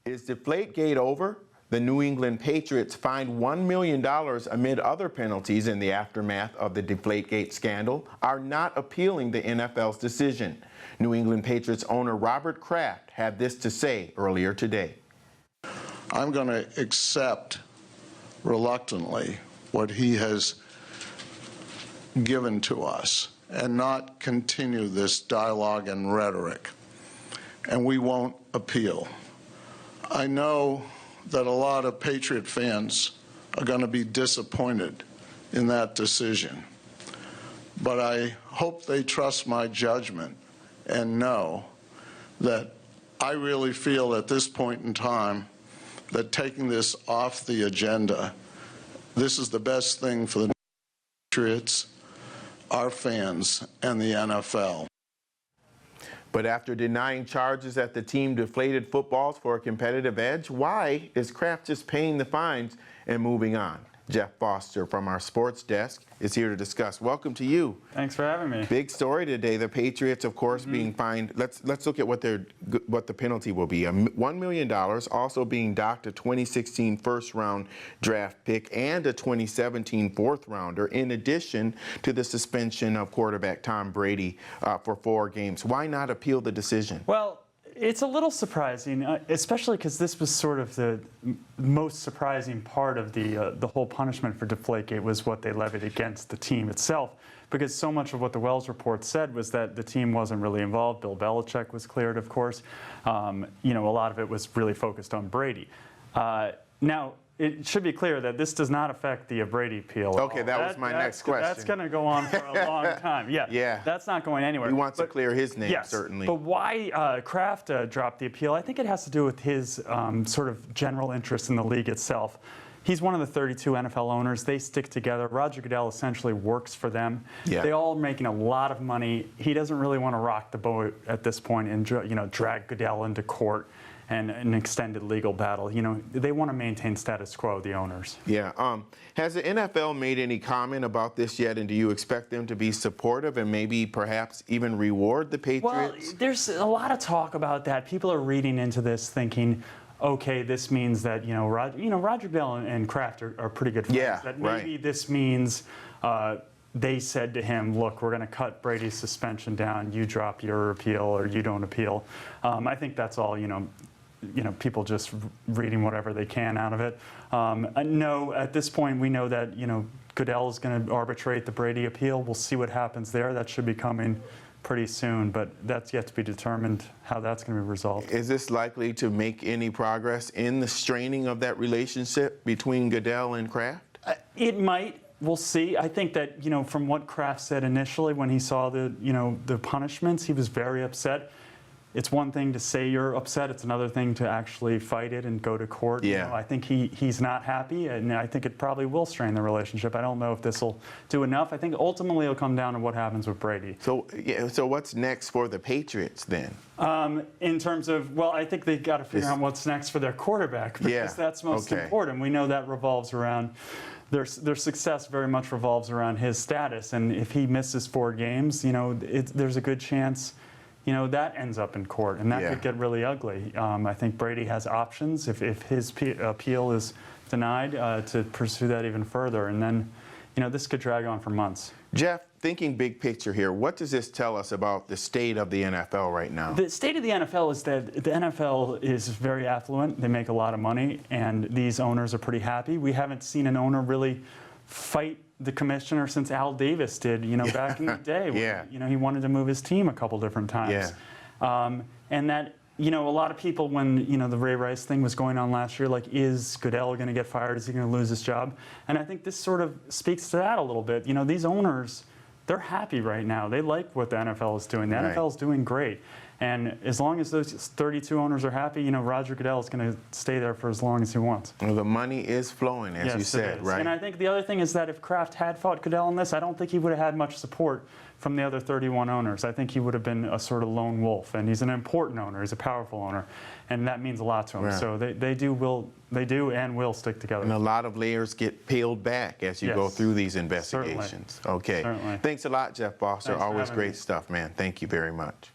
Is Deflategate over? The New England Patriots fined $1 million amid other penalties in the aftermath of the Deflategate scandal are not appealing the NFL's decision. New England Patriots owner Robert Kraft had this to say earlier today. I'm going to accept reluctantly what he has given to us and not continue this dialogue and rhetoric. And we won't appeal. I know that a lot of Patriot fans are going to be disappointed in that decision. But I hope they trust my judgment and know that I really feel at this point in time that taking this off the agenda, this is the best thing for the Patriots, our fans, and the NFL. But after denying charges that the team deflated footballs for a competitive edge, why is Kraft just paying the fines and moving on? Geoff Foster from our sports desk is here to discuss. Welcome to you. Thanks for having me. Big story today. The Patriots, of course, being fined. Let's look at what the penalty will be. $1 million, also being docked a 2016 first-round draft pick and a 2017 fourth-rounder, in addition to the suspension of quarterback Tom Brady for 4 games. Why not appeal the decision? Well, it's a little surprising, especially because this was sort of the most surprising part of the whole punishment for Deflategate was what they levied against the team itself, because so much of what the Wells report said was that the team wasn't really involved. Bill Belichick was cleared, of course. You know, a lot of it was really focused on Brady. Now, it should be clear that this does not affect the Brady appeal. Okay, that was my next question. That's going to go on for a long time. Yeah, that's not going anywhere. He wants to clear his name, yes, certainly. But why Kraft dropped the appeal, I think it has to do with his sort of general interest in the league itself. He's one of the 32 NFL owners. They stick together. Roger Goodell essentially works for them. Yeah. They all are making a lot of money. He doesn't really want to rock the boat at this point and drag Goodell into court and an extended legal battle. You know, they want to maintain status quo, the owners. Yeah. Has the NFL made any comment about this yet, and do you expect them to be supportive and maybe perhaps even reward the Patriots? Well, there's a lot of talk about that. People are reading into this thinking, okay, this means that, Roger Goodell and Kraft are pretty good friends. Yeah, that maybe this means they said to him, look, we're going to cut Brady's suspension down. You drop your appeal or you don't appeal. I think that's all, people just reading whatever they can out of it. No, at this point, we know that, Goodell is going to arbitrate the Brady appeal. We'll see what happens there. That should be coming pretty soon, but that's yet to be determined how that's going to be resolved. Is this likely to make any progress in the straining of that relationship between Goodell and Kraft? It might. We'll see. I think that, from what Kraft said initially when he saw the punishments, he was very upset. It's one thing to say you're upset. It's another thing to actually fight it and go to court. Yeah. I think he's not happy, and I think it probably will strain the relationship. I don't know if this will do enough. I think ultimately it'll come down to what happens with Brady. So what's next for the Patriots then? In terms of, well, I think they've got to figure out what's next for their quarterback, because that's most important. We know that revolves around their success very much revolves around his status, and if he misses 4 games, there's a good chance that ends up in court, and that could get really ugly. I think Brady has options if his appeal is denied to pursue that even further, and then this could drag on for months. Geoff, thinking big picture here, what does this tell us about the state of the NFL right now? The state of the NFL is that the NFL is very affluent. They make a lot of money, and these owners are pretty happy. We haven't seen an owner really fight the commissioner since Al Davis did, back in the day. When, he wanted to move his team a couple different times. And that, a lot of people, when, the Ray Rice thing was going on last year, like, is Goodell going to get fired? Is he going to lose his job? And I think this sort of speaks to that a little bit. These owners, they're happy right now. They like what the NFL is doing. The NFL is doing great. And as long as those 32 owners are happy, Roger Goodell is going to stay there for as long as he wants. Well, the money is flowing, as you said, right? And I think the other thing is that if Kraft had fought Goodell on this, I don't think he would have had much support from the other 31 owners. I think he would have been a sort of lone wolf. And he's an important owner. He's a powerful owner. And that means a lot to him. Right. So they do and will stick together. And a lot of layers get peeled back as you go through these investigations. Certainly. Okay. Certainly. Thanks a lot, Geoff Foster. Always great stuff, man. Thank you very much.